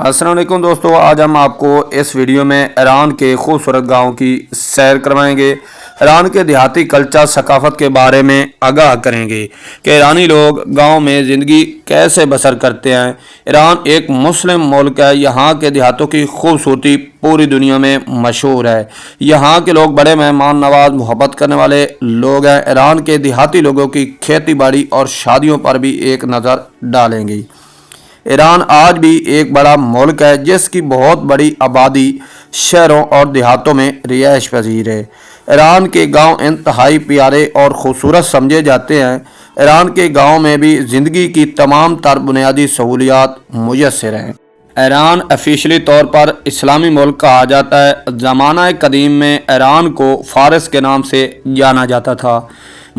अस्सलाम वालेकुम दोस्तों, आज हम आपको इस वीडियो में ईरान के खूबसूरत गाँव की सैर करवाएंगे। ईरान के देहाती कल्चर सकाफ़त के बारे में आगाह करेंगे कि ईरानी लोग गांव में ज़िंदगी कैसे बसर करते हैं। ईरान एक मुस्लिम मुल्क है। यहाँ के देहातों की खूबसूरती पूरी दुनिया में मशहूर है। यहाँ के लोग बड़े मेहमान नवाज मोहब्बत करने वाले लोग हैं। ईरान के देहाती लोगों की खेती बाड़ी और शादियों पर भी एक नज़र डालेंगे। ईरान आज भी एक बड़ा मुल्क है जिसकी बहुत बड़ी आबादी शहरों और देहातों में रिहाइश पजीर है। ईरान के गांव इंतहाई प्यारे और ख़ूबसूरत समझे जाते हैं। ईरान के गांव में भी ज़िंदगी की तमाम तर बुनियादी सहूलियात मुयस्सर हैं। ईरान ऑफिशियली तौर पर इस्लामी मुल्क कहा जाता है। ज़माना कदीम में ईरान को फ़ारस के नाम से जाना जाता था।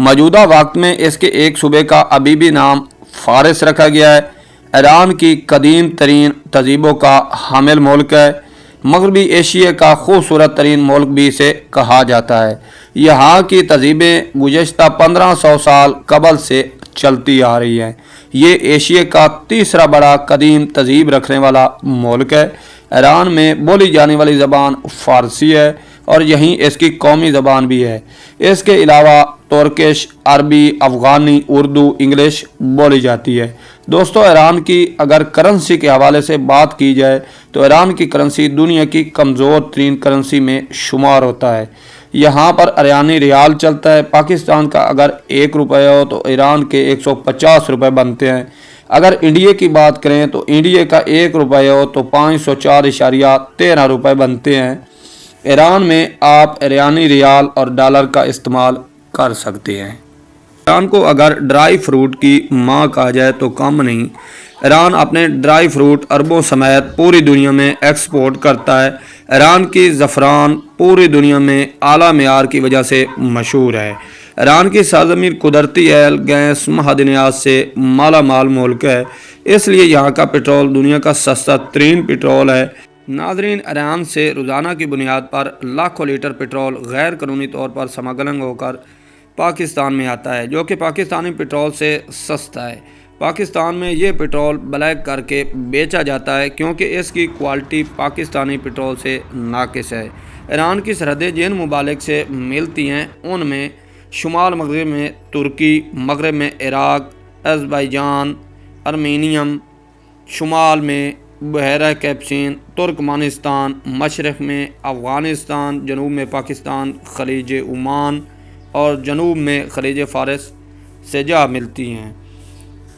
मौजूदा वक्त में इसके एक सूबे का अभी भी नाम फ़ारस रखा गया है। ईरान की कदीम तरीन तहज़ीबों का हामिल मुल्क है। मगरबी एशिया का खूबसूरत तरीन मुल्क भी इसे कहा जाता है। यहाँ की तहज़ीबें गुज़श्ता 1500 साल कबल से चलती आ रही हैं। ये एशिया का तीसरा बड़ा कदीम तहज़ीब रखने वाला मुल्क है। ईरान में बोली जाने वाली ज़बान फ़ारसी है और यहीं इसकी कौमी ज़बान भी है। इसके अलावा तुर्किश, अरबी, अफ़गानी, उर्दू, इंग्लिश बोली जाती है। दोस्तों, ईरान की अगर करेंसी के हवाले से बात की जाए तो ईरान की करेंसी दुनिया की कमज़ोर तरीन करेंसी में शुमार होता है। यहाँ पर ईरानी रियाल चलता है। पाकिस्तान का अगर 1 रुपये हो तो ईरान के 150 रुपये बनते हैं। अगर इंडिया की बात करें तो इंडिया का 1 रुपये हो तो 504.13 रुपये बनते हैं। ईरान में आप ईरानी रियाल और डॉलर का इस्तेमाल कर सकते हैं। ईरान को अगर ड्राई फ्रूट की माँ कहा जाए तो कम नहीं। ईरान अपने ड्राई फ्रूट अरबों समेत पूरी दुनिया में एक्सपोर्ट करता है। ईरान की ज़फ़रान पूरी दुनिया में आला मेयार की वजह से मशहूर है। ईरान की सरज़मीन कुदरती एल, गैस, मादनियात से माला माल मुल्क है, इसलिए यहाँ का पेट्रोल दुनिया का सस्ता तरीन पेट्रोल है। नाज़रीन, ईरान से रोज़ाना की बुनियाद पर लाखों लीटर पेट्रोल गैर कानूनी तौर पर स्मगलिंग होकर पाकिस्तान में आता है, जो कि पाकिस्तानी पेट्रोल से सस्ता है। पाकिस्तान में ये पेट्रोल ब्लैक करके बेचा जाता है क्योंकि इसकी क्वालिटी पाकिस्तानी पेट्रोल से नाकिस है। ईरान की सरहदें जिन मुमालिक से मिलती हैं उनमें शुमाल मगरब में तुर्की, मगरब में इराक, अज़रबैजान, आर्मीनियम, शुमाल में बहरा कैप्सिन, तुर्कमानिस्तान, मशरक़ में अफ़गानिस्तान, जनूब में पाकिस्तान, खलीज ओमान और जनूब में खलीज फ़ारस से जा मिलती हैं।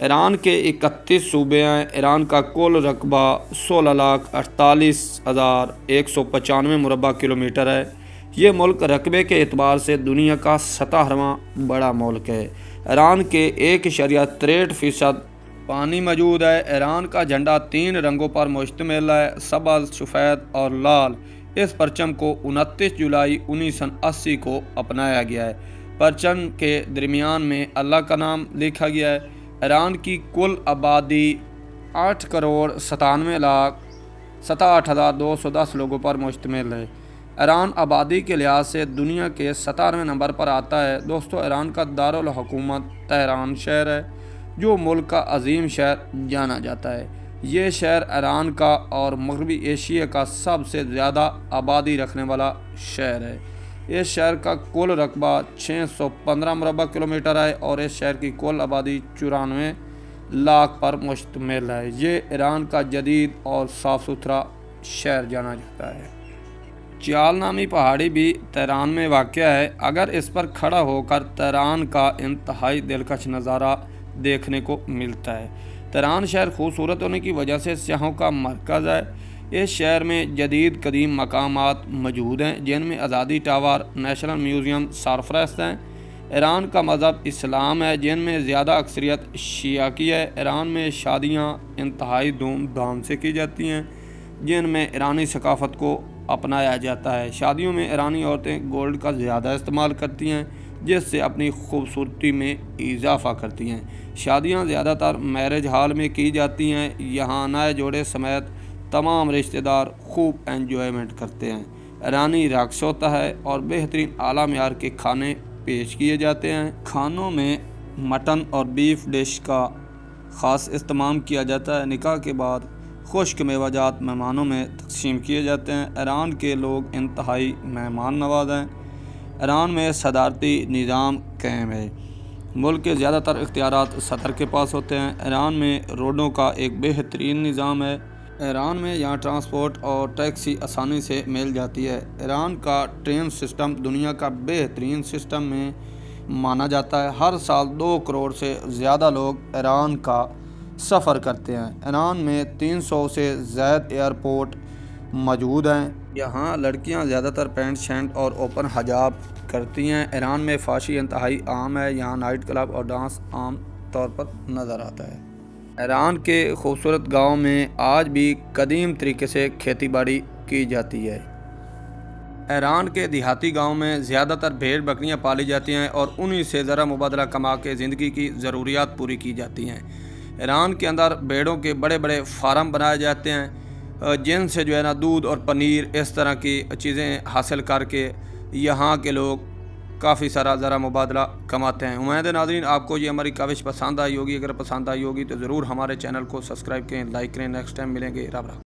ईरान के 31 सूबे हैं। ईरान का कुल रकबा 16,48,195 मुरबा किलोमीटर है। ये मुल्क रकबे के एतबार से दुनिया का 17वां बड़ा मुल्क है। ईरान के 1.63% पानी मौजूद है। ईरान का झंडा 3 रंगों पर मुश्तमिल है, सब्ज़, सफ़ेद और लाल। इस परचम को 29 जुलाई 1980 को अपनाया गया है। परचम के दरमियान में अल्लाह का नाम लिखा गया है। ईरान की कुल आबादी 8,97,67,210 लोगों पर मुश्तमिल है। ईरान आबादी के लिहाज से दुनिया के 17वें नंबर पर आता है। दोस्तों, ईरान का दारुल हुकूमत तेहरान शहर है, जो मुल्क का अजीम शहर जाना जाता है। ये शहर ईरान का और मगरबी एशिया का सबसे ज़्यादा आबादी रखने वाला शहर है। इस शहर का कुल रकबा 615 मुरबा किलोमीटर है और इस शहर की कुल आबादी 94 लाख पर मुश्तमिल है। ये ईरान का जदीद और साफ़ सुथरा शहर जाना जाता है। चाल नामी पहाड़ी भी तेहरान में वाक़या है। अगर इस पर खड़ा होकर तेहरान का इंतहाई दिलकश नज़ारा देखने को मिलता है। तेहरान शहर खूबसूरत होने की वजह से सियाहों का मरकज़ है। इस शहर में जदीद कदीम मकामात मौजूद हैं, जिनमें आज़ादी टावर, नेशनल म्यूज़ियम सरफरस्त हैं। ईरान का मज़हब इस्लाम है, जिनमें ज़्यादा अक्सरियत शिया की है। ईरान में शादियाँ इंतहाई धूमधाम से की जाती हैं, जिनमें ईरानी सकाफ़त को अपनाया जाता है। शादियों में ईरानी औरतें गोल्ड का ज़्यादा इस्तेमाल करती हैं, जिससे अपनी खूबसूरती में इजाफ़ा करती हैं। शादियाँ ज़्यादातर मैरिज हॉल में की जाती हैं। यहाँ नए जोड़े समेत तमाम रिश्तेदार खूब एंजॉयमेंट करते हैं। ईरानी रक़्स होता है और बेहतरीन आला मेयार के खाने पेश किए जाते हैं। खानों में मटन और बीफ डिश का ख़ास इस्तेमाल किया जाता है। निकाह के बाद خشک میوہ مہمانوں میں تقسیم کیے جاتے ہیں۔ ایران کے لوگ انتہائی مہمان نواز ہیں۔ ایران میں صدارتی نظام قائم ہے۔ ملک کے زیادہ تر اختیارات صدر کے پاس ہوتے ہیں۔ ایران میں روڈوں کا ایک بہترین نظام ہے۔ ایران میں یہاں ٹرانسپورٹ اور ٹیکسی آسانی سے مل جاتی ہے۔ ایران کا ٹرین سسٹم دنیا کا بہترین سسٹم میں مانا جاتا ہے۔ ہر سال 2 کروڑ سے زیادہ لوگ ایران کا سفر کرتے ہیں۔ ایران میں 300 سے زائد ایئرپورٹ موجود ہیں۔ یہاں لڑکیاں زیادہ تر پینٹ شرٹ اور اوپن حجاب کرتی ہیں۔ ایران میں فحاشی انتہائی عام ہے۔ یہاں نائٹ کلب اور ڈانس عام طور پر نظر آتا ہے۔ ایران کے خوبصورت گاؤں میں آج بھی قدیم طریقے سے کھیتی باڑی کی جاتی ہے۔ ایران کے دیہاتی گاؤں میں زیادہ تر بھیڑ بکریاں پالی جاتی ہیں اور انہی سے زرع مبادلہ کما کے زندگی کی ضروریات پوری کی جاتی ہیں۔ ایران کے اندر بھیڑوں کے بڑے بڑے فارم بنائے جاتے ہیں جن سے جو ہے نا دودھ اور پنیر اس طرح کی چیزیں حاصل کر کے یہاں کے لوگ کافی سارا زرع مبادلہ کماتے ہیں۔ امید ہے ناظرین آپ کو یہ ہماری کاوش پسند آئی ہوگی۔ اگر پسند آئی ہوگی تو ضرور ہمارے چینل کو سبسکرائب کریں، لائک کریں۔ نیکسٹ ٹائم ملیں گے۔ رب رکھ۔